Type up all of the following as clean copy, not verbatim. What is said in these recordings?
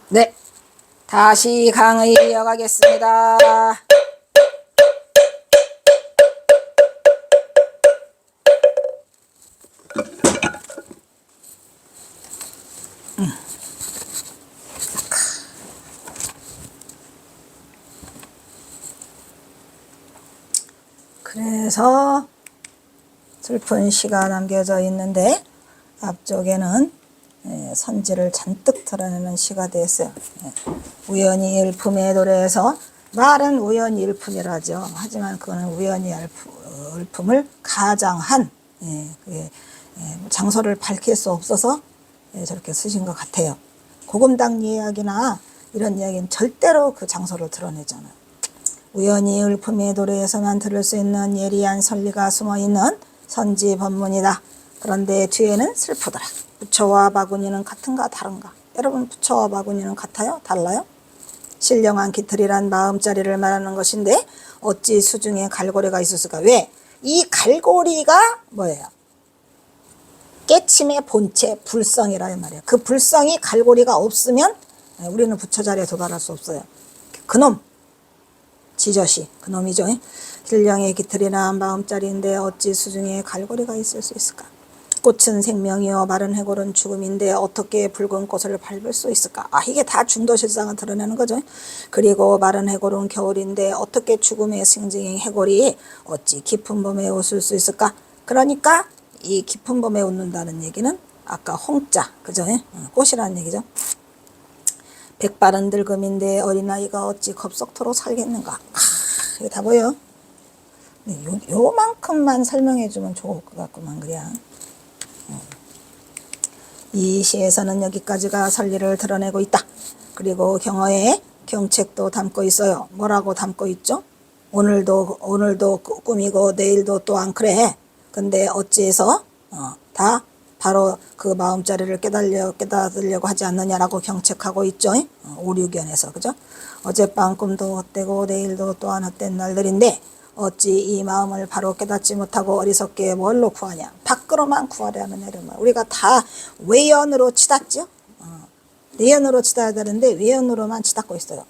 네, 다시 강의 이어가겠습니다. 그래서 슬픈 시가 남겨져 있는데 앞쪽에는 선지를 잔뜩 드러내는 시가 되었어요. 우연히 일품의 노래에서 말은 우연히 일품이라죠. 하지만 그거는 우연히 일품을 가장한 장소를 밝힐 수 없어서 저렇게 쓰신 것 같아요. 고금당 이야기나 이런 이야기는 절대로 그 장소를 드러내잖아요. 우연히 일품의 노래에서만 들을 수 있는 예리한 선리가 숨어있는 선지 법문이다. 그런데 뒤에는 슬프더라. 부처와 바구니는 같은가 다른가? 여러분, 부처와 바구니는 같아요? 달라요? 신령한 깃털이란 마음자리를 말하는 것인데 어찌 수중에 갈고리가 있었을까? 왜? 이 갈고리가 뭐예요? 깨침의 본체, 불성이라는 말이에요. 그 불성이 갈고리가 없으면 우리는 부처 자리에 도달할 수 없어요. 그놈, 지저시, 그놈이죠. 신령의 깃털이나 마음자리인데 어찌 수중에 갈고리가 있을 수 있을까? 꽃은 생명이요 마른 해골은 죽음인데 어떻게 붉은 꽃을 밟을 수 있을까? 이게 다 중도실상을 드러내는 거죠. 그리고 마른 해골은 겨울인데 어떻게 죽음의 상징인 해골이 어찌 깊은 봄에 웃을 수 있을까? 그러니까 이 깊은 봄에 웃는다는 얘기는 아까 홍자, 그죠? 꽃이라는 얘기죠. 백발은 늙음인데 어린아이가 어찌 겁석토로 살겠는가? 이거 다 보여? 요만큼만 설명해주면 좋을 것 같구만, 그래야. 이 시에서는 여기까지가 선리를 드러내고 있다. 그리고 경어에 경책도 담고 있어요. 뭐라고 담고 있죠? 오늘도 꿈이고 내일도 또한 그래. 근데 어찌해서 다 바로 그 마음자리를 깨닫으려고 하지 않느냐라고 경책하고 있죠. 5, 6연에서 그죠? 어젯밤 꿈도 헛되고 내일도 또한 헛된 날들인데 어찌 이 마음을 바로 깨닫지 못하고 어리석게 뭘로 구하냐? 밖으로만 구하려는 이름을 우리가 다 외연으로 치닫죠. 내연으로 치닫아야 되는데 외연으로만 치닫고 있어요.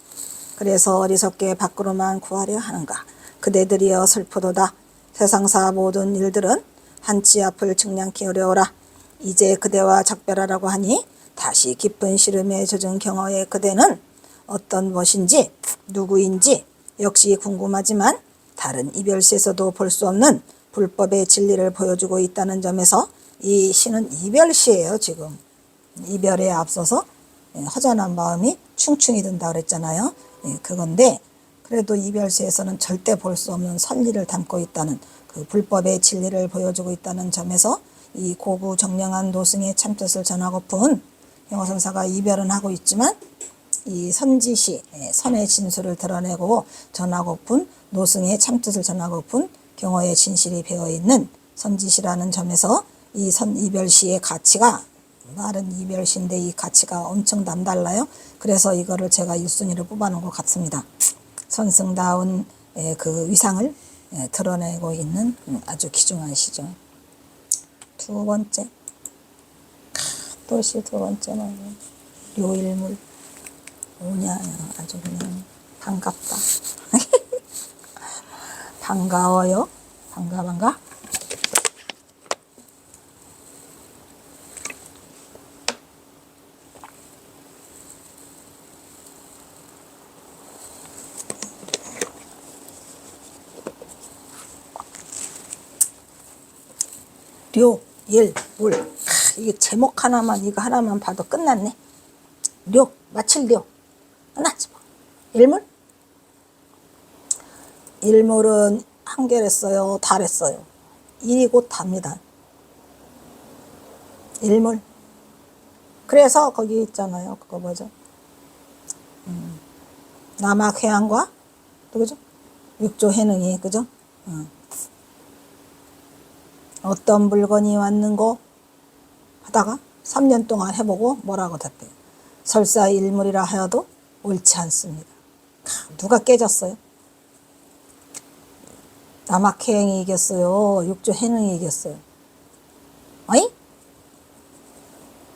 그래서 어리석게 밖으로만 구하려 하는가? 그대들이여 슬프도다. 세상사 모든 일들은 한치 앞을 측량키 어려워라. 이제 그대와 작별하라고 하니 다시 깊은 시름에 젖은 경어의 그대는 어떤 것인지 누구인지 역시 궁금하지만 다른 이별시에서도 볼 수 없는 불법의 진리를 보여주고 있다는 점에서 이 시는 이별시예요. 지금 이별에 앞서서 허전한 마음이 충충이 든다 그랬잖아요. 그건데 그래도 이별시에서는 절대 볼 수 없는 선리를 담고 있다는 그 불법의 진리를 보여주고 있다는 점에서 이 고구 정령한 노승의 참뜻을 전하고픈 경어선사가 이별은 하고 있지만 이 선지시, 선의 진술을 드러내고 전하고픈 노승의 참뜻을 전하고픈 경어의 진실이 배어있는 선지시라는 점에서 이 이별시의 가치가 말은 이별시인데 이 가치가 엄청 남달라요. 그래서 이거를 제가 1순위로 뽑아놓은 것 같습니다. 선승다운 그 위상을 드러내고 있는 아주 귀중한 시죠. 두 번째, 또시 두 번째는 료일물. 뭐냐, 아주 그냥 반갑다. 반가워요. 반가. 료, 일, 물. 이게 제목 하나만, 이거 하나만 봐도 끝났네. 료, 마칠 료. 끝났지 뭐. 일물? 일물은 한결했어요? 달했어요? 일이 곧 답니다. 일물. 그래서 거기 있잖아요. 그거 뭐죠? 남학회양과 또 그죠? 육조해능이 그죠? 어떤 물건이 왔는고 하다가 3년 동안 해보고 뭐라고 답해요? 설사 일물이라 하여도 옳지 않습니다. 누가 깨졌어요? 남학회양이 이겼어요? 육조해능이 이겼어요? 어이?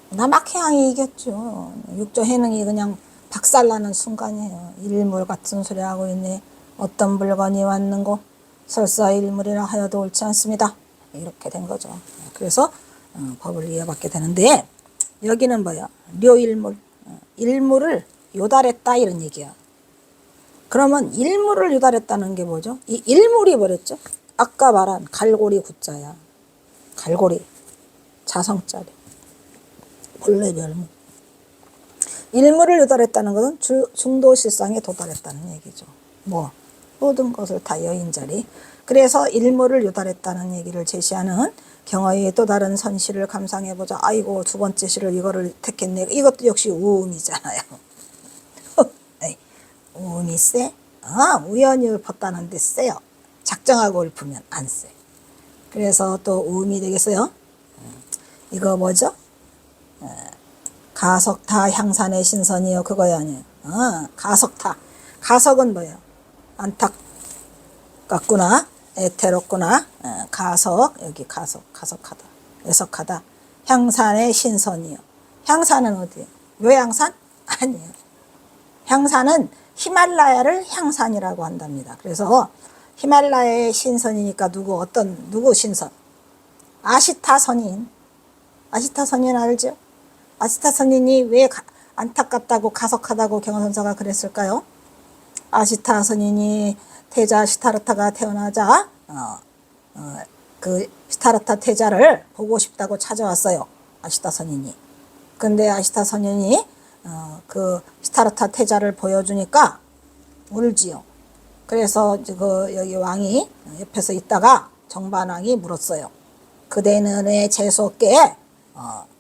남학회양이 이겼죠. 육조해능이 그냥 박살나는 순간이에요. 일물 같은 소리 하고 있네. 어떤 물건이 왔는고 설사 일물이라 하여도 옳지 않습니다. 이렇게 된 거죠. 그래서 법을 이어받게 되는데 여기는 뭐야? 료일물. 일물을 요달했다 이런 얘기야. 그러면 일물을 요달했다는 게 뭐죠? 이 일물이 뭐랬죠? 아까 말한 갈고리 구자야. 갈고리. 자성자리. 본래 멸무. 일물을 요달했다는 것은 중도실상에 도달했다는 얘기죠. 뭐 모든 것을 다 여인자리. 그래서 일물을 요달했다는 얘기를 제시하는 경어의 또 다른 선시를 감상해보자. 아이고 두 번째 시를 이거를 택했네. 이것도 역시 우음이잖아요. 우음이 세? 우연히 읊었다는데 세요. 작정하고 읊으면 안 세. 그래서 또 우음이 되겠어요. 이거 뭐죠? 가석타 향산의 신선이요. 그거야 아니에요. 가석타. 가석은 뭐예요? 안타깝구나. 애태롭구나. 가석. 여기 가석하다. 애석하다. 향산의 신선이요. 향산은 어디예요? 요양산? 아니에요. 향산은 히말라야를 향산이라고 한답니다. 그래서 히말라야의 신선이니까 누구 신선? 아시타 선인. 아시타 선인 알죠? 아시타 선인이 왜 안타깝다고 가석하다고 경허선사가 그랬을까요? 아시타 선인이 태자 시타르타가 태어나자 그 시타르타 태자를 보고 싶다고 찾아왔어요. 아시타 선인이. 근데 아시타 선인이 그 시타르타 태자를 보여주니까 울지요. 그래서 여기 왕이 옆에서 있다가 정반왕이 물었어요. 그대는 왜 재수없게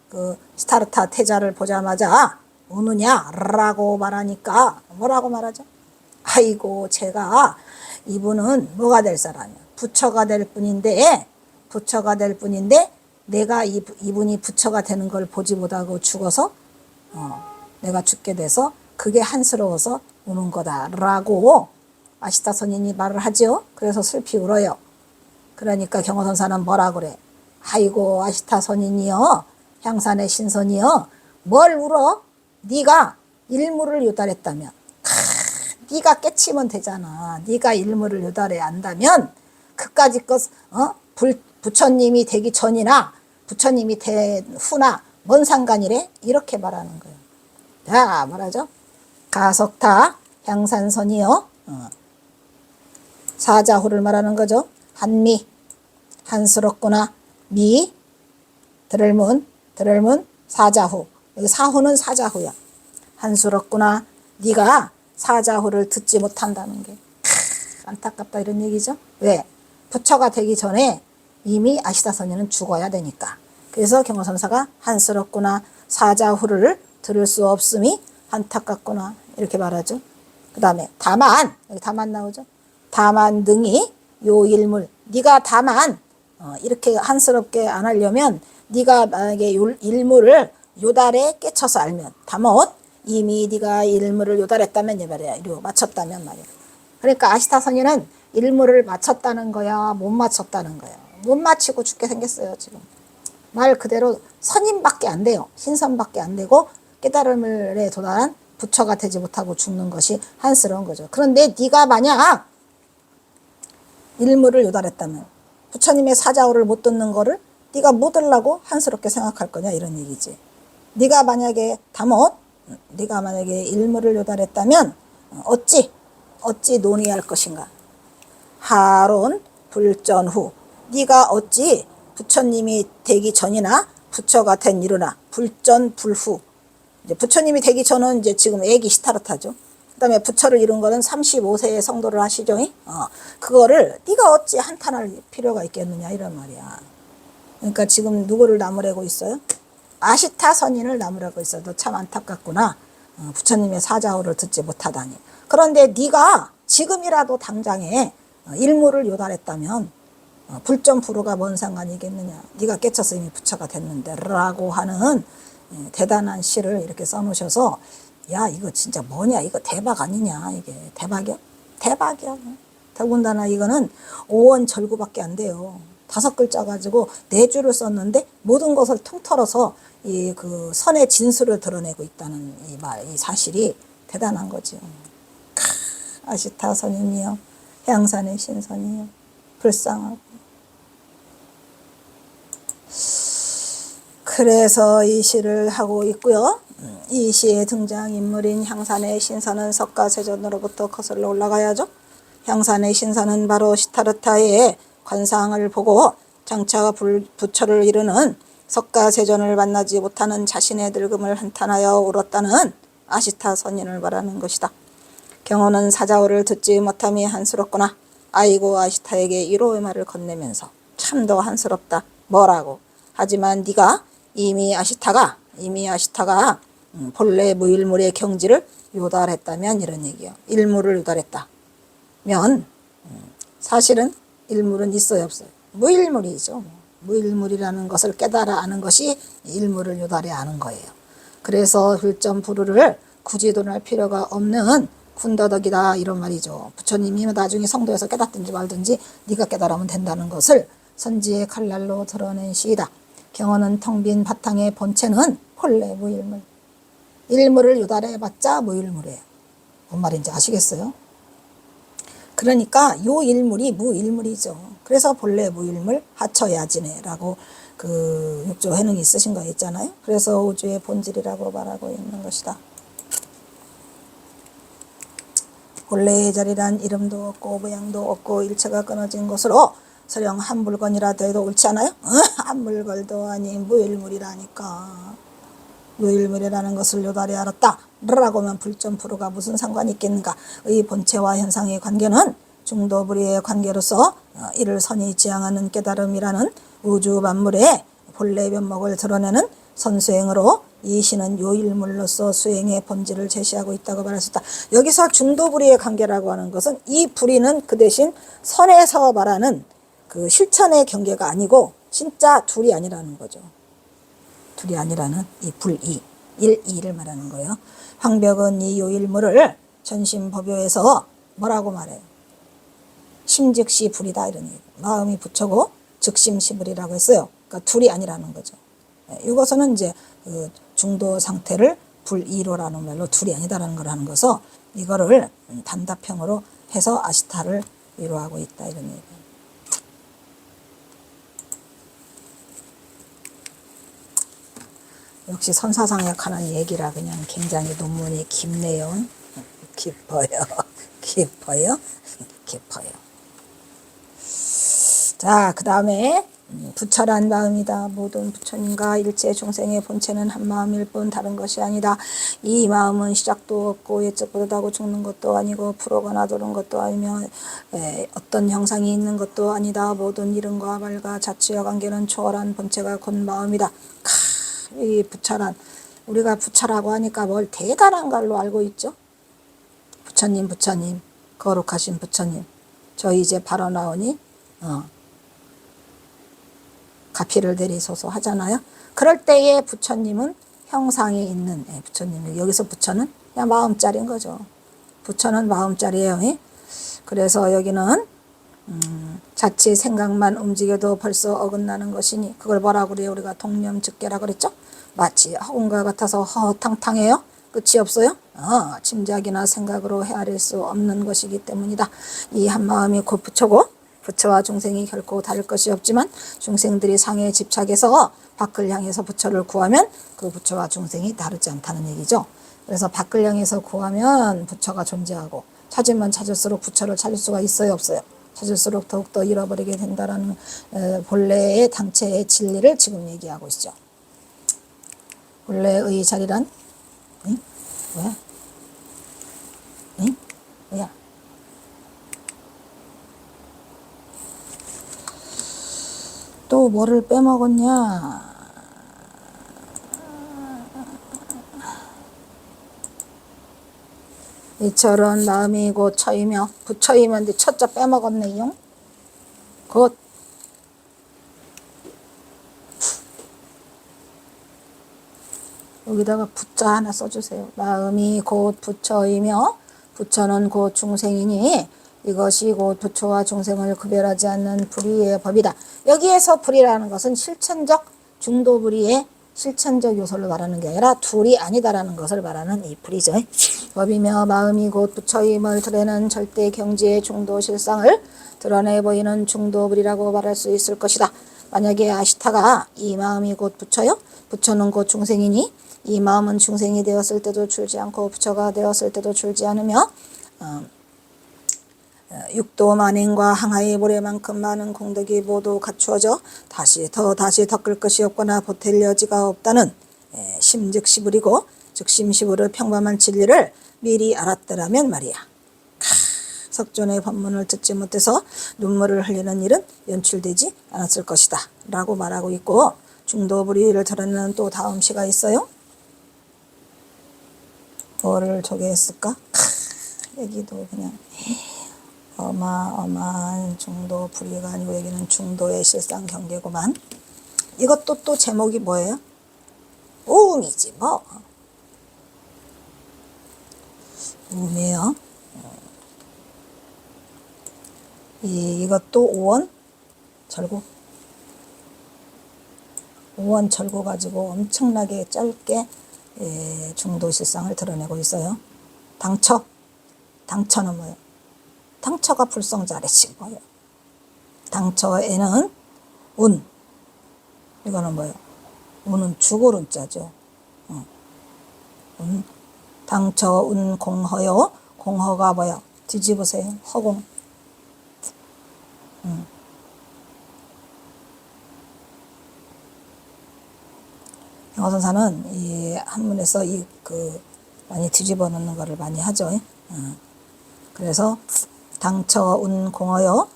그 시타르타 태자를 보자마자 우느냐? 라고 말하니까 뭐라고 말하죠? 아이고 제가 이분은 뭐가 될 사람이야? 부처가 될 뿐인데 내가 이분이 부처가 되는 걸 보지 못하고 죽어서 내가 죽게 돼서 그게 한스러워서 우는 거다라고 아시타 선인이 말을 하죠. 그래서 슬피 울어요. 그러니까 경허선사는 뭐라 그래? 아이고 아시타 선인이여, 향산의 신선이여, 뭘 울어? 네가 일물을 요달했다면 네가 깨치면 되잖아. 네가 일물을 요달해 안다면 그까짓 것 부처님이 되기 전이나 부처님이 된 후나 뭔 상관이래? 이렇게 말하는 거예요. 자, 말하죠. 가석타 향산선이여. 사자후를 말하는 거죠. 한미, 한스럽구나. 미, 들을문, 사자후. 여기 사후는 사자후야. 한스럽구나. 네가 사자후를 듣지 못한다는 게 안타깝다 이런 얘기죠. 왜? 부처가 되기 전에 이미 아시타 선인은 죽어야 되니까. 그래서 경허선사가 한스럽구나. 사자후를 들을 수 없음이 안타깝구나 이렇게 말하죠. 그 다음에 다만, 여기 다만 나오죠. 다만 등이 요 일물, 네가 다만 이렇게 한스럽게 안 하려면 네가 만약에 일물을 요달에 깨쳐서 알면 다못 이미 네가 일물을 요달했다면 이 말이야. 이리로 맞췄다면 말이야. 그러니까 아시타 선인은 일물을 맞췄다는 거야, 못 맞췄다는 거야. 못 맞히고 죽게 생겼어요. 지금 말 그대로 선인밖에 안 돼요. 신선밖에 안 되고 깨달음에 도달한 부처가 되지 못하고 죽는 것이 한스러운 거죠. 그런데 네가 만약 일물을 요달했다면 부처님의 사자후를 못 듣는 거를 네가 못 들라고 한스럽게 생각할 거냐 이런 얘기지. 네가 만약에 네가 만약에 일물을 요달했다면 어찌 논의할 것인가. 하론 불전 후, 네가 어찌 부처님이 되기 전이나 부처가 된 이르나 불전 불후. 이제 부처님이 되기 전은 이제 지금 애기 시타르타죠. 그 다음에 부처를 이룬 거는 35세에 성도를 하시죠. 그거를 네가 어찌 한탄할 필요가 있겠느냐 이런 말이야. 그러니까 지금 누구를 나무래고 있어요? 아시타 선인을 나무라고 있어도 참 안타깝구나. 부처님의 사자후를 듣지 못하다니. 그런데 네가 지금이라도 당장에 일물을 요달했다면 불점불후가 뭔 상관이겠느냐. 네가 깨쳐서 이미 부처가 됐는데 라고 하는 대단한 시를 이렇게 써놓으셔서 야 이거 진짜 뭐냐, 이거 대박 아니냐, 이게 대박이야? 대박이야. 더군다나 이거는 오원절구밖에 안 돼요. 5글자 가지고 4줄을 썼는데 모든 것을 통틀어서 이 그 선의 진수를 드러내고 있다는 이 사실이 대단한 거죠. 아시타 선임이여 향산의 신선이여 불쌍하고. 그래서 이 시를 하고 있고요. 이 시의 등장인물인 향산의 신선은 석가세존으로부터 거슬러 올라가야죠. 향산의 신선은 바로 시타르타의 관상을 보고 장차 부처를 이루는 석가세존을 만나지 못하는 자신의 늙음을 한탄하여 울었다는 아시타 선인을 말하는 것이다. 경호는 사자오를 듣지 못함이 한스럽구나. 아이고 아시타에게 위로의 말을 건네면서 참도 한스럽다. 뭐라고? 하지만 네가 이미 아시타가 본래 무일물의 경지를 요달했다면 이런 얘기요. 일물을 요달했다면 사실은 일물은 있어요 없어요? 무일물이죠. 무일물이라는 것을 깨달아 아는 것이 일물을 요달해 아는 거예요. 그래서 불점부르를 굳이 논할 필요가 없는 군더더기다 이런 말이죠. 부처님이 나중에 성도에서 깨닫든지 말든지 네가 깨달으면 된다는 것을 선지의 칼날로 드러낸 시이다. 경어는 텅 빈 바탕의 본체는 본래 무일물. 일물을 요달해봤자 무일물이에요. 뭔 말인지 아시겠어요? 그러니까 요 일물이 무일물이죠. 그래서 본래 무일물 하처야지네라고 그 육조 해능이 쓰신 거 있잖아요. 그래서 우주의 본질이라고 말하고 있는 것이다. 본래의 자리란 이름도 없고 모양도 없고 일체가 끊어진 것으로 설령 한 물건이라도 해도 옳지 않아요? 한 물건도 아닌 무일물이라니까. 무일물이라는 것을 요달히 알았다 라고 하면 불점부르가 무슨 상관이 있겠는가. 의 본체와 현상의 관계는 중도불이의 관계로서 이를 선이 지향하는 깨달음이라는 우주 만물의 본래 면목을 드러내는 선수행으로 이 시는 요일물로서 수행의 본질을 제시하고 있다고 말할 수 있다. 여기서 중도불이의 관계라고 하는 것은 이 불이는 그 대신 선에서 말하는 그 실천의 경계가 아니고 진짜 둘이 아니라는 거죠. 둘이 아니라는 이 불이, 일이를 말하는 거예요. 황벽은 이 요일물을 전심법요에서 뭐라고 말해요? 심즉시 불이다 이런 얘기. 마음이 부처고 즉심시불이라고 했어요. 그러니까 둘이 아니라는 거죠. 이것은 이제 그 중도 상태를 불이로라는 말로 둘이 아니다라는 걸 하는 것서 이거를 단답형으로 해서 아시타를 위로하고 있다 이런 얘기예요. 역시 선사상약하는 얘기라 그냥 굉장히 논문이 깊네요. 깊어요. 깊어요. 깊어요. 자, 그 다음에 부처란 마음이다. 모든 부처님과 일체 중생의 본체는 한 마음일 뿐 다른 것이 아니다. 이 마음은 시작도 없고 예측보다하고 죽는 것도 아니고 푸르거나 도는 것도 아니며 어떤 형상이 있는 것도 아니다. 모든 이름과 말과 자취와 관계는 초월한 본체가 곧 마음이다. 이 부처란 우리가 부처라고 하니까 뭘 대단한 걸로 알고 있죠. 부처님 거룩하신 부처님 저 이제 바로 나오니 가피를 내리소서 하잖아요. 그럴 때에 부처님은 형상이 있는 부처님. 여기서 부처는 그냥 마음자리인 거죠. 부처는 마음자리예요. 그래서 여기는 자칫 생각만 움직여도 벌써 어긋나는 것이니 그걸 뭐라고 그래요? 우리가 동념즉계라 그랬죠? 마치 허공과 같아서 허허탕탕해요. 끝이 없어요. 짐작이나 생각으로 헤아릴 수 없는 것이기 때문이다. 이 한마음이 곧 부처고 부처와 중생이 결코 다를 것이 없지만 중생들이 상에 집착해서 밖을 향해서 부처를 구하면 그 부처와 중생이 다르지 않다는 얘기죠. 그래서 밖을 향해서 구하면 부처가 존재하고 찾으면 찾을수록 부처를 찾을 수가 있어요 없어요? 찾을수록 더욱더 잃어버리게 된다는 본래의 당체의 진리를 지금 얘기하고 있죠. 본래의 자리란? 응? 왜? 응? 뭐야? 또 뭐를 빼먹었냐? 이처럼 마음이 곧 처이며 부처이면 첫자 빼먹었네요. 곧 여기다가 부자 하나 써주세요. 마음이 곧 부처이며 부처는 곧 중생이니 이것이 곧 부처와 중생을 구별하지 않는 불의의 법이다. 여기에서 불의라는 것은 실천적 중도불의의 실천적 요소를 말하는 게 아니라 둘이 아니다라는 것을 말하는 이 불이죠. 법이며 마음이 곧 부처임을 드러내는 절대 경지의 중도 실상을 드러내 보이는 중도불이라고 말할 수 있을 것이다. 만약에 아시타가 이 마음이 곧 부처요? 부처는 곧 중생이니 이 마음은 중생이 되었을 때도 줄지 않고 부처가 되었을 때도 줄지 않으며 육도 만행과 항하의 모래만큼 많은 공덕이 모두 갖추어져 다시 덮을 것이 없거나 보탤 여지가 없다는 심즉시불이고 즉심시불의 평범한 진리를 미리 알았더라면 말이야. 석존의 법문을 듣지 못해서 눈물을 흘리는 일은 연출되지 않았을 것이다 라고 말하고 있고, 중도불이를 드러내는 또 다음 시가 있어요. 뭐를 소개했을까? 여기도 그냥 어마어마한 중도불이가 아니고 여기는 중도의 실상 경계구만. 이것도 또 제목이 뭐예요? 우음이지 뭐. 우음이에요. 이것도 오원 절구. 오원 절구 가지고 엄청나게 짧게 중도 실상을 드러내고 있어요. 당처는 뭐예요? 당처가 불성자래식 뭐예요? 당처에는 운. 이거는 뭐예요? 운은 죽을 운자죠. 운. 당처 운 공허요. 공허가 뭐예요? 뒤집으세요. 허공. 경허선사는 이 한문에서 많이 뒤집어 놓는 거를 많이 하죠. 그래서 당처 운 공허요.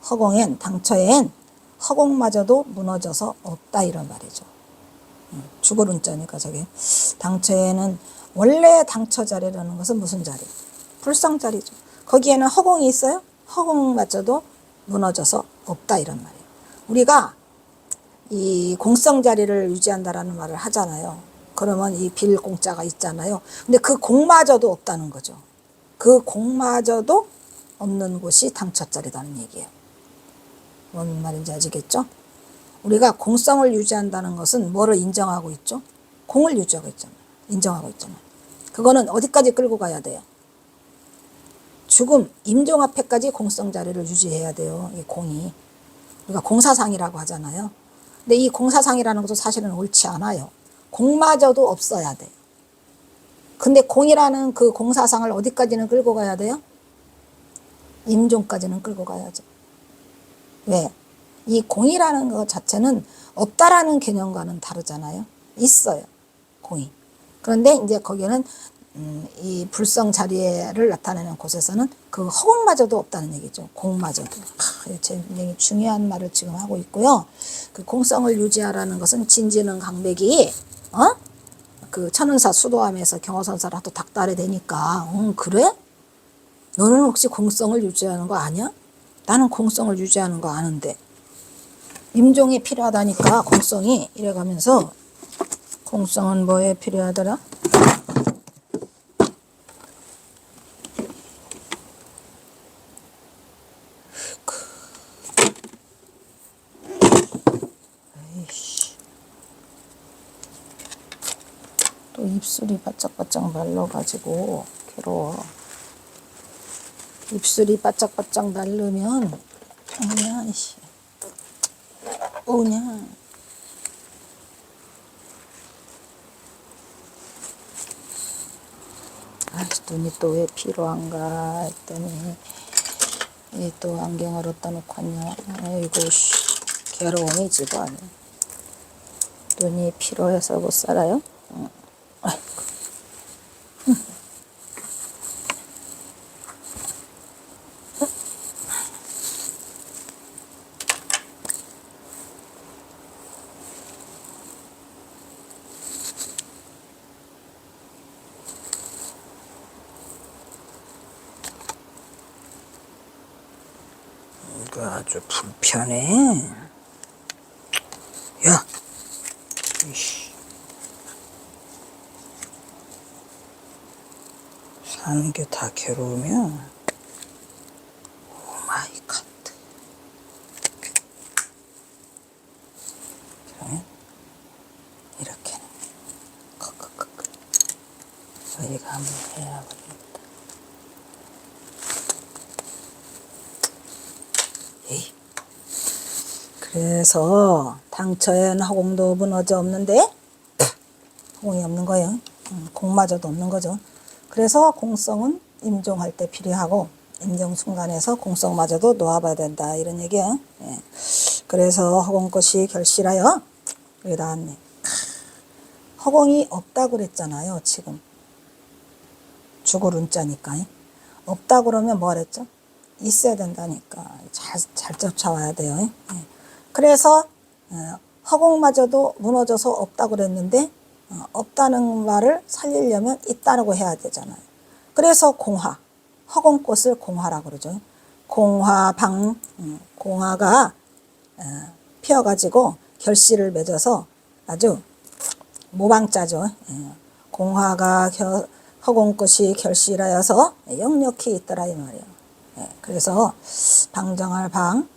허공엔 당처엔 허공마저도 무너져서 없다 이런 말이죠. 죽을 운자니까 저게. 당처에는 원래 당처 자리라는 것은 무슨 자리? 불성 자리죠. 거기에는 허공이 있어요? 허공마저도 무너져서 없다 이런 말이에요. 우리가 이 공성 자리를 유지한다라는 말을 하잖아요. 그러면 이 빌 공자가 있잖아요. 근데 그 공마저도 없다는 거죠. 그 공마저도 없는 곳이 당처 자리라는 얘기예요. 뭔 말인지 아시겠죠? 우리가 공성을 유지한다는 것은 뭐를 인정하고 있죠? 공을 유지하고 있잖아요. 인정하고 있잖아요. 그거는 어디까지 끌고 가야 돼요? 죽음, 임종 앞에까지 공성 자리를 유지해야 돼요. 이 공이. 우리가 공사상이라고 하잖아요. 근데 이 공사상이라는 것도 사실은 옳지 않아요. 공마저도 없어야 돼요. 근데 공이라는 그 공사상을 어디까지는 끌고 가야 돼요? 임종까지는 끌고 가야죠. 왜? 이 공이라는 것 자체는 없다라는 개념과는 다르잖아요. 있어요. 공이. 그런데 이제 거기에는 이 불성 자리를 나타내는 곳에서는 그 허공마저도 없다는 얘기죠. 공마저도. 굉장히 중요한 말을 지금 하고 있고요. 그 공성을 유지하라는 것은 진지능 강백이 그 천은사 수도함에서 경허선사를 또 닥달해 되니까 그래? 너는 혹시 공성을 유지하는 거 아니야? 나는 공성을 유지하는 거 아는데 임종이 필요하다니까 공성이 이래가면서 공성은 뭐에 필요하더라? 또 입술이 바짝바짝 말라가지고 괴로워. 입술이 바짝바짝 마르면 그냥 그냥 눈이 또 왜 필요한가 했더니 이 또 안경을 어디다 놓고 왔냐. 아이고 괴로움이지 뭐. 눈이 필요해서 못 살아요? 아이고. 이거 아주 불편해. 야, 이씨. 사는 게 다 괴로우면, 오 마이 갓. 그러면, 이렇게. 베어버리겠다. 에이. 그래서 당초엔 허공도 무너져 없는데 허공이 없는 거예요. 공마저도 없는 거죠. 그래서 공성은 임종할 때 필요하고 임종 순간에서 공성마저도 놓아봐야 된다 이런 얘기예요. 예. 그래서 허공꽃이 결실하여 여기 나왔네. 허공이 없다고 그랬잖아요. 지금 죽을 운자니까. 없다고 그러면 뭐 그랬죠? 있어야 된다니까. 잘 쫓아와야 돼요. 예. 그래서 허공마저도 무너져서 없다고 그랬는데 없다는 말을 살리려면 있다고 해야 되잖아요. 그래서 공화, 허공꽃을 공화라고 그러죠. 공화방, 공화가 피어가지고 결실을 맺어서 아주 모방자죠. 공화가 허공꽃이 결실하여서 역력히 있더라 이 말이에요. 그래서 방정할 방,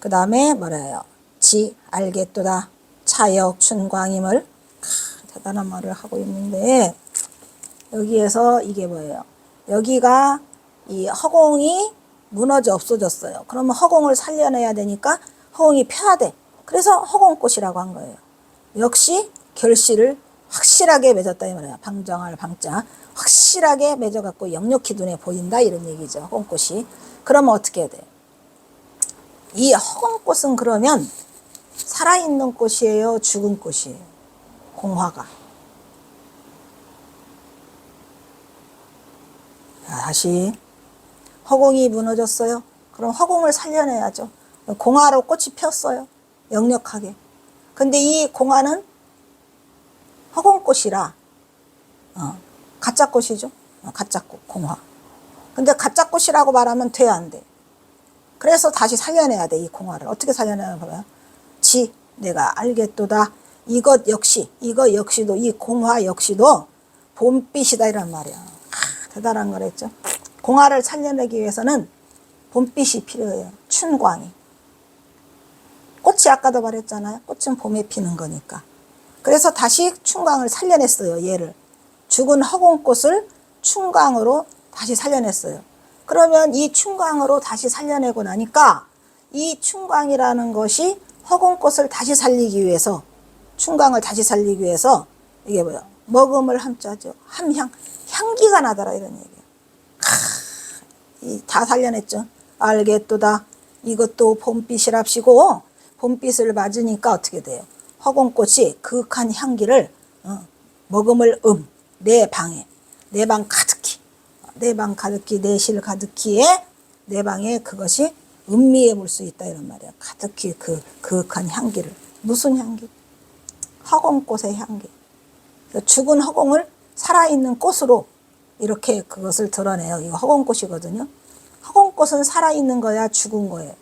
그 다음에 뭐래요? 지 알겠도다 차역 춘광임을 대단한 말을 하고 있는데 여기에서 이게 뭐예요? 여기가 이 허공이 무너져 없어졌어요. 그러면 허공을 살려내야 되니까 허공이 펴야 돼. 그래서 허공꽃이라고 한 거예요. 역시 결실을 확실하게 맺었다 이 말이야. 방정할 방자 확실하게 맺어갖고 역력히 눈에 보인다 이런 얘기죠. 허공꽃이. 그러면 어떻게 해야 돼요? 이 허공꽃은 그러면 살아있는 꽃이에요? 죽은 꽃이에요? 공화가. 다시 허공이 무너졌어요. 그럼 허공을 살려내야죠. 공화로 꽃이 폈어요. 역력하게. 근데 이 공화는 허공꽃이라 가짜 꽃이죠. 가짜 꽃, 공화. 근데 가짜 꽃이라고 말하면 돼, 안 돼? 그래서 다시 살려내야 돼, 이 공화를. 어떻게 살려내나 봐요. 지, 내가 알겠도다. 이거 역시도, 이 공화 역시도 봄빛이다, 이란 말이야. 대단한 거랬죠. 공화를 살려내기 위해서는 봄빛이 필요해요. 춘광이. 꽃이 아까도 말했잖아요. 꽃은 봄에 피는 거니까. 그래서 다시 춘광을 살려냈어요, 얘를. 죽은 허공꽃을 춘광으로 다시 살려냈어요. 그러면 이 춘광으로 다시 살려내고 나니까 이 춘광이라는 것이 허공꽃을 다시 살리기 위해서, 춘광을 다시 살리기 위해서 이게 뭐야? 먹음을 함자죠. 함향, 향기가 나더라 이런 얘기예요. 다 살려냈죠. 알겠도다. 이것도 봄빛이랍시고 봄빛을 맞으니까 어떻게 돼요? 허공꽃이 그윽한 향기를 먹음을 내 방에, 내 방 가득히, 내 방 가득히, 내 실 가득히에 내 방에 그것이 음미해 볼 수 있다 이런 말이야. 가득히 그 그윽한 향기를. 무슨 향기? 허공꽃의 향기. 죽은 허공을 살아있는 꽃으로 이렇게 그것을 드러내요. 이거 허공꽃이거든요. 허공꽃은 살아있는 거야, 죽은 거예요?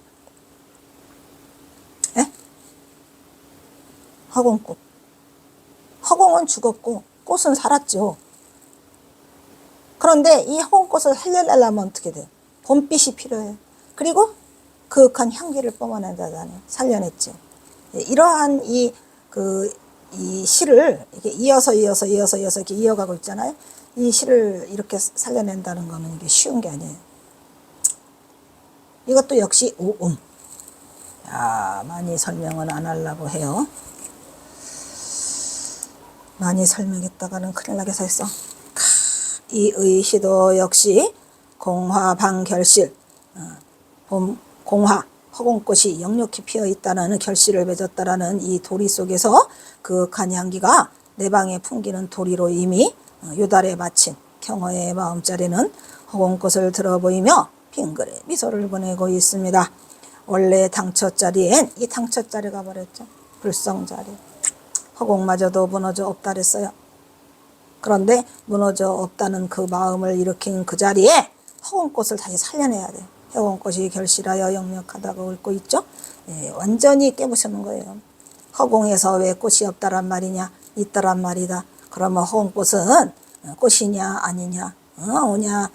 에? 허공꽃. 허공은 죽었고 꽃은 살았죠. 그런데 이 허공꽃을 살려내려면 어떻게 돼요? 봄빛이 필요해요. 그리고 그윽한 향기를 뿜어낸다잖아요. 살려냈죠. 이러한 이 시를 이렇게 이어서 이렇게 이어가고 있잖아요. 이 시를 이렇게 살려낸다는 거는 이게 쉬운 게 아니에요. 이것도 역시 오음. 많이 설명은 안 하려고 해요. 많이 설명했다가는 큰일 나게 서 있어. 이 의시도 역시 공화방결실, 공화, 허공꽃이 역력히 피어있다는 결실을 맺었다라는 이 도리 속에서 그윽한 향기가 내 방에 풍기는 도리로 이미 요달에 마친 경어의 마음자리는 허공꽃을 들어보이며 빙그레 미소를 보내고 있습니다. 원래 당처자리엔 이 당처자리가 버렸죠. 불성자리. 허공마저도 무너져 없다 그랬어요. 그런데 무너져 없다는 그 마음을 일으킨 그 자리에 허공꽃을 다시 살려내야 돼요. 허공꽃이 결실하여 역력하다고 읊고 있죠. 완전히 깨부수는 거예요. 허공에서 왜 꽃이 없다란 말이냐? 있다란 말이다. 그러면 허공꽃은 꽃이냐 아니냐? 오냐?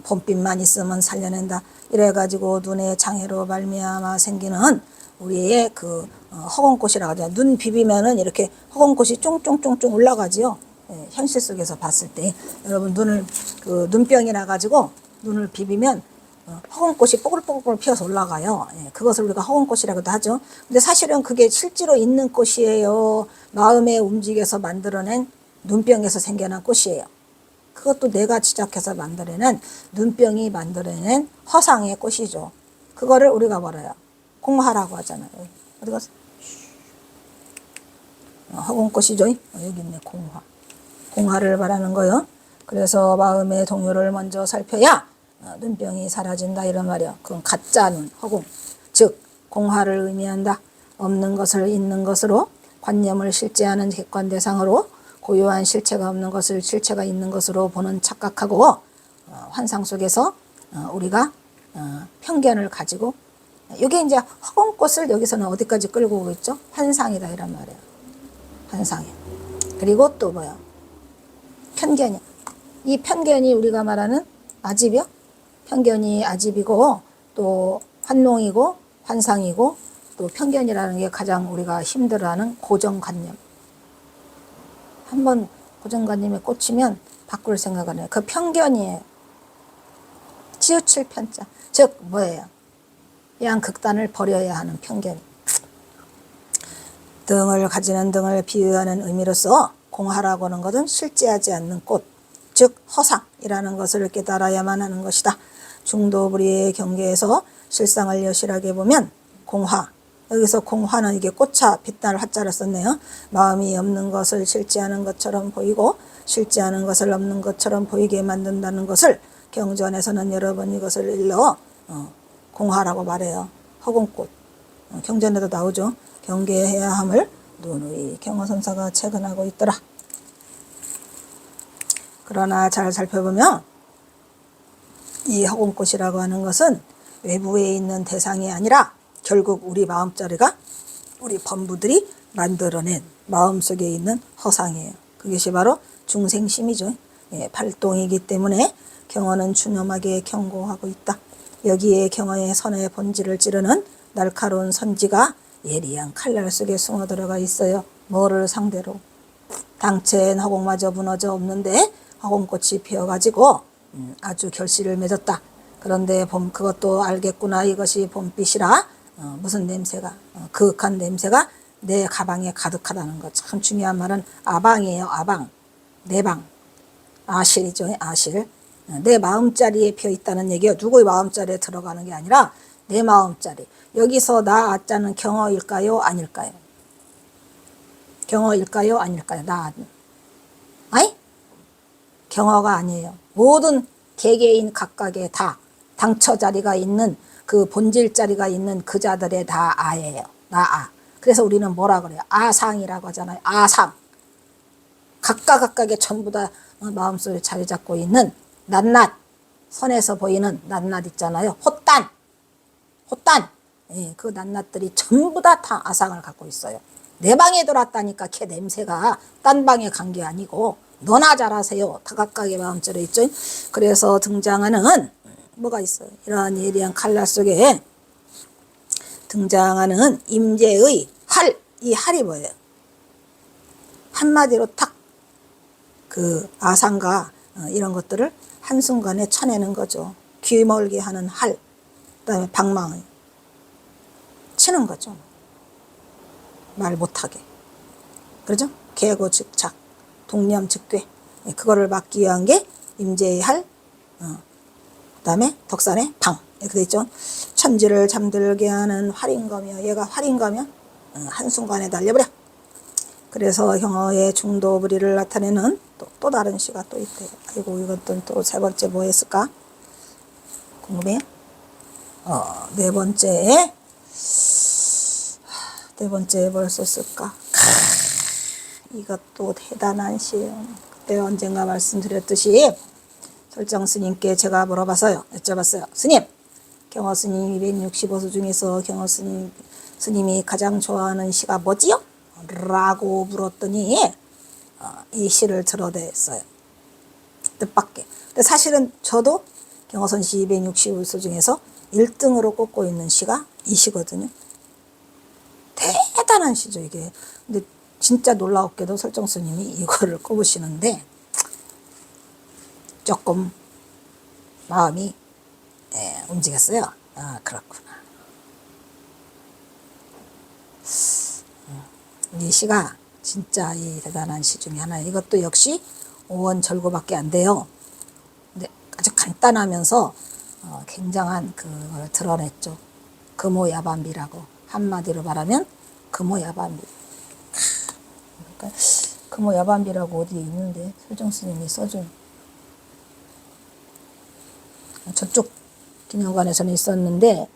봄빛만 있으면 살려낸다. 이래가지고 눈의 장애로 말미암아 생기는 우리의 그 허공꽃이라고 하죠. 눈 비비면은 이렇게 허공꽃이 쫑쫑쫑쫑 올라가지요. 예, 현실 속에서 봤을 때 여러분 눈을 눈병이 나가지고 눈을 비비면 허공꽃이 뽀글뽀글 피어서 올라가요. 예, 그것을 우리가 허공꽃이라고도 하죠. 근데 사실은 그게 실제로 있는 꽃이에요. 마음에 움직여서 만들어낸 눈병에서 생겨난 꽃이에요. 그것도 내가 지적해서 만들어낸 눈병이 만들어낸 허상의 꽃이죠. 그거를 우리가 뭐래요? 공화라고 하잖아요. 어디 갔어? 허공꽃이죠. 여기 있네. 공화를 말하는 거요. 그래서 마음의 동요를 먼저 살펴야 눈병이 사라진다 이런 말이야. 그건 가짜 눈, 허공. 즉 공화를 의미한다. 없는 것을 있는 것으로, 관념을 실제하는 객관 대상으로, 고요한 실체가 없는 것을 실체가 있는 것으로 보는 착각하고, 환상 속에서 우리가 편견을 가지고, 이게 이제 허공꽃을 여기서는 어디까지 끌고 오고 있죠? 환상이다 이란 말이에요. 환상이. 그리고 또 뭐야? 편견이. 이 편견이 우리가 말하는 아집이요? 편견이 아집이고 또 환농이고 환상이고 또 편견이라는 게 가장 우리가 힘들어하는 고정관념. 한번 고정관념에 꽂히면 바꿀 생각 안 해요. 그 편견이에요. 치우칠 편자. 즉 뭐예요? 양극단을 버려야 하는 편견. 등을 가지는 등을 비유하는 의미로서 공화라고 하는 것은 실제하지 않는 꽃, 즉 허상이라는 것을 깨달아야만 하는 것이다. 중도불이의 경계에서 실상을 여실하게 보면 공화, 여기서 공화는 이게 꽃차 빛날 화자를 썼네요. 마음이 없는 것을 실제하는 것처럼 보이고 실제하는 것을 없는 것처럼 보이게 만든다는 것을 경전에서는 여러 번 이것을 일러 공화라고 말해요. 허공꽃. 경전에도 나오죠. 경계해야 함을 누누이 경허선사가 체근하고 있더라. 그러나 잘 살펴보면 이 허공꽃이라고 하는 것은 외부에 있는 대상이 아니라 결국 우리 마음자리가 우리 범부들이 만들어낸 마음속에 있는 허상이에요. 그것이 바로 중생심이죠. 예, 발동이기 때문에 경어는 추념하게 경고하고 있다. 여기에 경어의 선의 본질을 찌르는 날카로운 선지가 예리한 칼날 속에 숨어 들어가 있어요. 뭐를 상대로? 당체엔 허공마저 무너져 없는데 허공꽃이 피어가지고 아주 결실을 맺었다. 그런데 그것도 알겠구나. 이것이 봄빛이라 무슨 냄새가 그윽한 냄새가 내 가방에 가득하다는 것. 참 중요한 말은 아방이에요. 아방. 내 방. 아실이죠. 아실. 내 마음자리에 피어있다는 얘기예요. 누구의 마음자리에 들어가는 게 아니라 내 마음자리. 여기서 나 아자는 경어일까요? 아닐까요? 경어일까요? 아닐까요? 나 아니? 경어가 아니에요. 모든 개개인 각각의 다 당처 자리가 있는 그 본질 자리가 있는 그 자들의 다 아예요. 나 아. 그래서 우리는 뭐라 그래요? 아상이라고 하잖아요. 아상. 각각의 전부 다 마음속에 자리 잡고 있는 낱낱. 선에서 보이는 낱낱 있잖아요. 헛단. 예, 그 낱낱들이 전부 다 아상을 갖고 있어요. 내 방에 들어왔다니까 걔 냄새가 딴 방에 간 게 아니고 너나 잘하세요. 다각각의 마음자리 있죠. 그래서 등장하는 뭐가 있어요? 이러한 예리한 칼날 속에 등장하는 임재의 활. 이 활이 뭐예요? 한마디로 탁 그 아상과 이런 것들을 한순간에 쳐내는 거죠. 귀멀게 하는 활. 그다음에 방망이 치는 거죠. 말 못하게. 그러죠? 개고 즉착, 동념 즉괴. 그거를 막기 위한 게 임재의 할, 그 다음에 덕산의 방. 이렇게 돼 있죠. 천지를 잠들게 하는 활인거며, 얘가 활인거면 한순간에 날려버려. 그래서 경어의 중도불이를 나타내는 또 다른 시가 또 있대요. 아이고, 이것도 또 세 번째 뭐 했을까? 궁금해요? 네 번째 뭘 썼을까? 이것도 대단한 시예요. 그때 언젠가 말씀드렸듯이 설정 스님께 제가 물어봐서요. 여쭤봤어요. 스님, 경어 스님 265수 중에서 경어 스님이 가장 좋아하는 시가 뭐지요? 라고 물었더니 이 시를 들어댔어요. 뜻밖의. 근데 사실은 저도 경어선 시 265수 중에서 1등으로 꼽고 있는 시가 이 시거든요. 대단한 시죠, 이게. 근데 진짜 놀라웠게도 설정 스님이 이거를 꼽으시는데 조금 마음이 움직였어요. 아, 그렇구나. 이 시가 진짜 이 대단한 시 중에 하나예요. 이것도 역시 5원 절구밖에 안 돼요. 근데 아주 간단하면서 굉장한 그걸 드러냈죠. 금오야반비라고. 한마디로 말하면 금오야반비. 그러니까 금오야반비라고 어디에 있는데 설정 스님이 써준 저쪽 기념관에서는 있었는데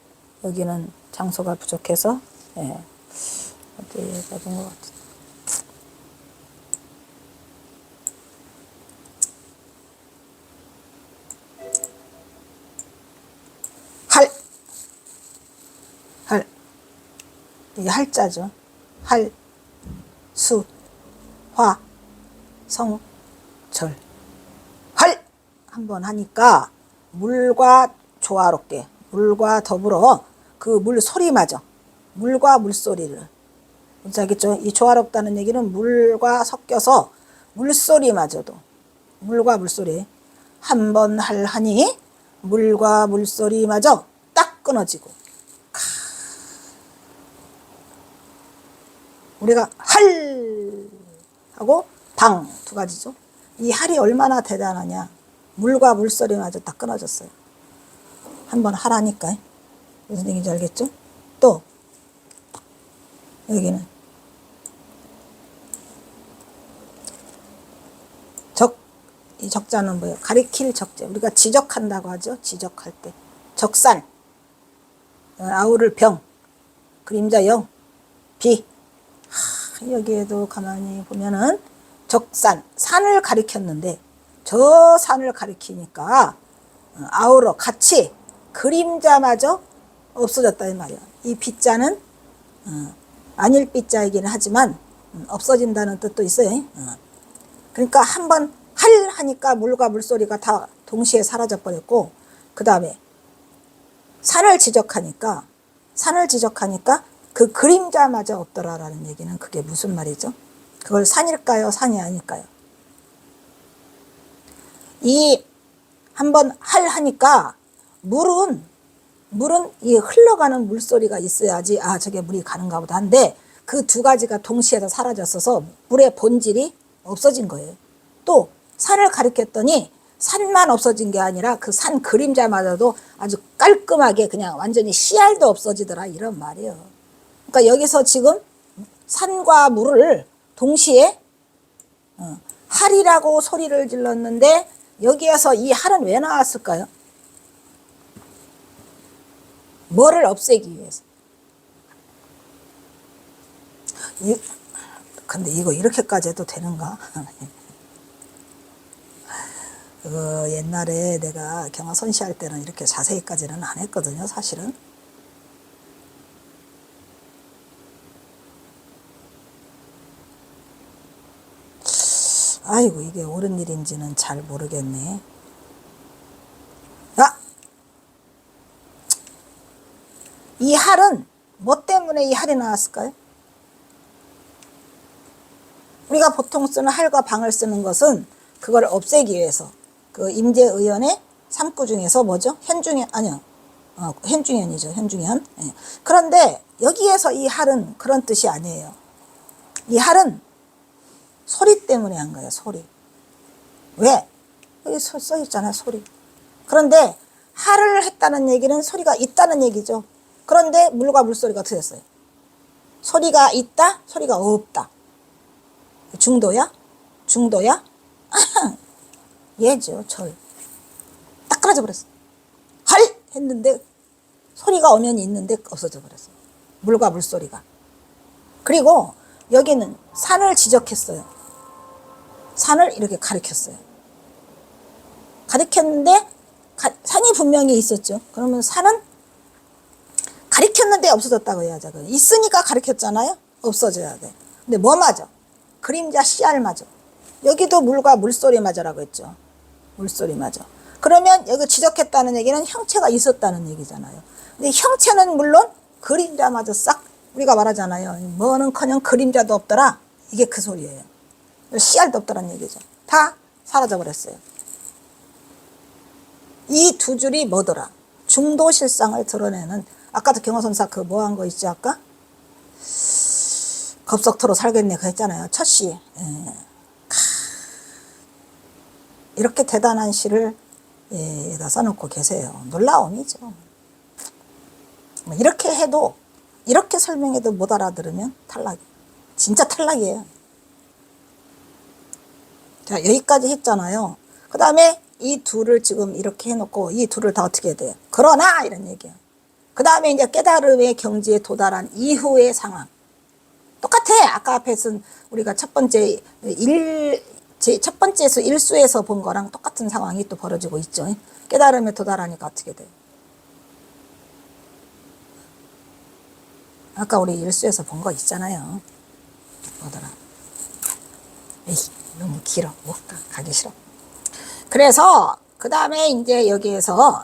여기는 장소가 부족해서 어디에 가진 것 같아. 할 이게 할자죠. 할, 수, 화, 성, 절. 할! 한번 하니까 물과 조화롭게, 물과 더불어 그 물 소리마저, 물과 물소리를. 알겠죠? 이 조화롭다는 얘기는 물과 섞여서 물소리마저도, 물과 물소리. 한번 할 하니 물과 물소리마저 딱 끊어지고. 우리가 할 하고 방 두 가지죠. 이 할이 얼마나 대단하냐. 물과 물소리마저 다 끊어졌어요. 한번 하라니까. 무슨 얘기인지 알겠죠? 또 여기는 이 적자는 뭐예요? 가리킬 적재. 우리가 지적한다고 하죠. 지적할 때. 적산, 아우를 병, 그림자 영, 비. 여기에도 가만히 보면은 적산, 산을 가리켰는데 저 산을 가리키니까 아우러 같이 그림자마저 없어졌다 이 말이야. 이 비자는 아닐 비자이기는 하지만 없어진다는 뜻도 있어요. 그러니까 한번 할 하니까 물과 물소리가 다 동시에 사라져 버렸고, 그 다음에 산을 지적하니까 그 그림자마저 없더라라는 얘기는 그게 무슨 말이죠? 그걸 산일까요? 산이 아닐까요? 이 한번 할 하니까 물은 이 흘러가는 물소리가 있어야지 저게 물이 가는가 보다 한데 그 두 가지가 동시에 다 사라졌어서 물의 본질이 없어진 거예요. 또 산을 가리켰더니 산만 없어진 게 아니라 그 산 그림자마저도 아주 깔끔하게 그냥 완전히 씨알도 없어지더라 이런 말이에요. 그러니까 여기서 지금 산과 물을 동시에 할이라고 소리를 질렀는데 여기에서 이 할은 왜 나왔을까요? 뭐를 없애기 위해서. 근데 이거 이렇게까지 해도 되는가? 옛날에 내가 경화 선시할 때는 이렇게 자세히까지는 안 했거든요, 사실은. 아이고, 이게 옳은 일인지는 잘 모르겠네. 이 할은 뭐 때문에 이 할이 나왔을까요? 우리가 보통 쓰는 할과 방을 쓰는 것은 그걸 없애기 위해서. 그 임재의연의 3구 중에서 뭐죠? 현중현, 아니요. 현중현이죠. 현중현. 예. 그런데 여기에서 이 할은 그런 뜻이 아니에요. 이 할은 소리 때문에 한 거예요. 소리. 왜? 여기 써 있잖아요. 소리. 그런데 할을 했다는 얘기는 소리가 있다는 얘기죠. 그런데 물과 물소리가 틀렸어요. 소리가 있다, 소리가 없다. 중도야? 중도야? 예죠, 절. 딱 끊어져 버렸어. 할! 했는데 소리가 오면 있는데 없어져 버렸어. 물과 물소리가. 그리고 여기는 산을 지적했어요. 산을 이렇게 가리켰어요. 가리켰는데 산이 분명히 있었죠. 그러면 산은 가리켰는데 없어졌다고 해야죠. 있으니까 가리켰잖아요. 없어져야 돼. 근데 뭐 맞아? 그림자 씨알 맞아. 여기도 물과 물소리 맞아라고 했죠. 물소리 맞아. 그러면 여기 지적했다는 얘기는 형체가 있었다는 얘기잖아요. 근데 형체는 물론 그림자마저 싹 우리가 말하잖아요. 뭐는커녕 그림자도 없더라. 이게 그 소리예요. 씨알도 없더란 얘기죠. 다 사라져버렸어요. 이 두 줄이 뭐더라? 중도실상을 드러내는, 아까도 경호선사 그 뭐 한 거 있지 아까? 겁석토로 살겠네 그 했잖아요. 첫 시. 이렇게 대단한 시를 여기다 써놓고 계세요. 놀라움이죠. 이렇게 해도, 이렇게 설명해도 못 알아들으면 탈락. 진짜 탈락이에요. 자, 여기까지 했잖아요. 그 다음에 이 둘을 지금 이렇게 해놓고 이 둘을 다 어떻게 해야 돼요? 그러나 이런 얘기예요. 그 다음에 이제 깨달음의 경지에 도달한 이후의 상황. 똑같아. 아까 앞에 쓴 우리가 첫 번째 첫 번째에서 일수에서 본 거랑 똑같은 상황이 또 벌어지고 있죠. 깨달음에 도달하니까 어떻게 돼요? 아까 우리 일수에서 본 거 있잖아요. 뭐더라? 에이, 너무 길어. 못 가. 가기 싫어. 그래서 그 다음에 이제 여기에서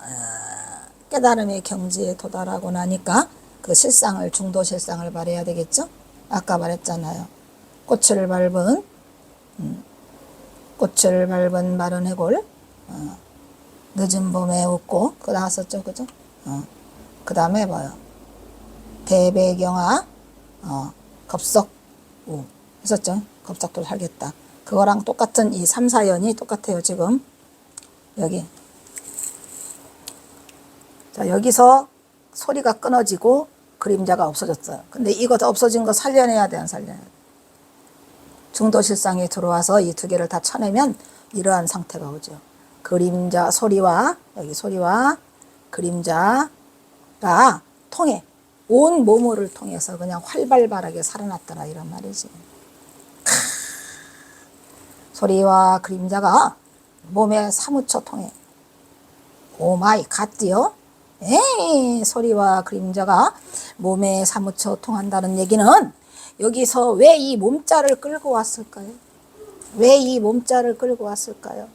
깨달음의 경지에 도달하고 나니까 그 실상을, 중도 실상을 말해야 되겠죠? 아까 말했잖아요. 꽃을 밟은 마른 해골, 늦은 봄에 웃고, 그거 나왔었죠, 그죠? 그 다음에 뭐요? 대배경아, 겁석우 했었죠? 겁석도 살겠다. 그거랑 똑같은 이 3, 4연이 똑같아요, 지금. 여기. 자, 여기서 소리가 끊어지고 그림자가 없어졌어요. 근데 이거 없어진 거 살려내야 돼, 안 살려내야 돼? 중도실상에 들어와서 이 두 개를 다 쳐내면 이러한 상태가 오죠. 그림자, 소리와, 여기 소리와 그림자가 통해. 온 몸을 통해서 그냥 활발하게 살아났더라, 이런 말이지. 소리와 그림자가 몸에 사무쳐 통해. 오 마이 갓디요? 에이, 소리와 그림자가 몸에 사무쳐 통한다는 얘기는 여기서 왜 이 몸자를 끌고 왔을까요? 왜 이 몸자를 끌고 왔을까요?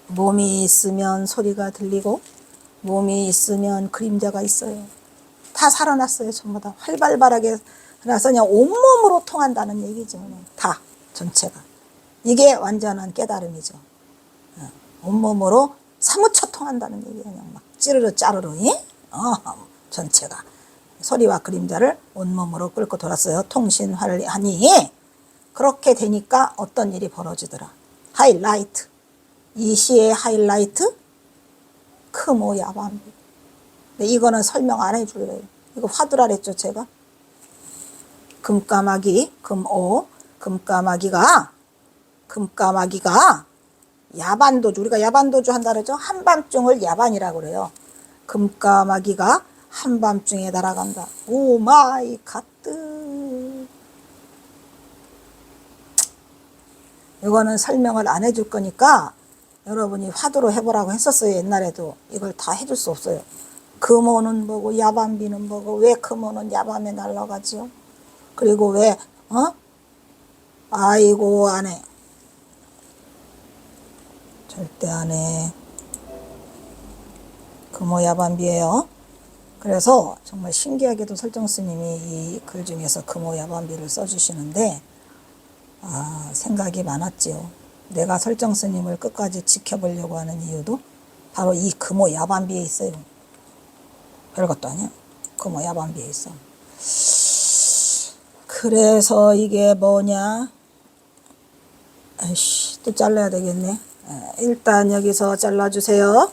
몸이 있으면 소리가 들리고 몸이 있으면 그림자가 있어요. 다 살아났어요. 전부 다 활발하게 살아서 그냥 온몸으로 통한다는 얘기죠. 다 전체가. 이게 완전한 깨달음이죠. 온몸으로 사무쳐 통한다는 얘기예요. 그냥 막 찌르르 짜르르, 전체가. 소리와 그림자를 온몸으로 끌고 돌았어요. 통신하니. 그렇게 되니까 어떤 일이 벌어지더라. 하이라이트. 이 시의 하이라이트? 크모 야밤비. 근데 이거는 설명 안 해줄래요. 이거 화두라랬죠, 제가. 금까마귀, 금오, 금까마귀가 야반도주, 우리가 야반도주 한다 그러죠? 한밤중을 야반이라고 그래요. 금까마귀가 한밤중에 날아간다. 오 마이 갓드. 이거는 설명을 안 해줄 거니까 여러분이 화두로 해보라고 했었어요. 옛날에도. 이걸 다 해줄 수 없어요. 금오는 뭐고 야밤비는 뭐고 왜 금오는 야밤에 날아가지요? 그리고 왜 아이고 안 해. 절대 안 해. 금오 야밤비예요. 그래서 정말 신기하게도 설정스님이 이 글 중에서 금오 야밤비를 써주시는데 생각이 많았지요. 내가 설정스님을 끝까지 지켜보려고 하는 이유도 바로 이 금오 야밤비에 있어요. 별것도 아니야. 금오 야밤비에 있어. 그래서 이게 뭐냐? 아이씨, 또 잘라야 되겠네. 일단 여기서 잘라주세요.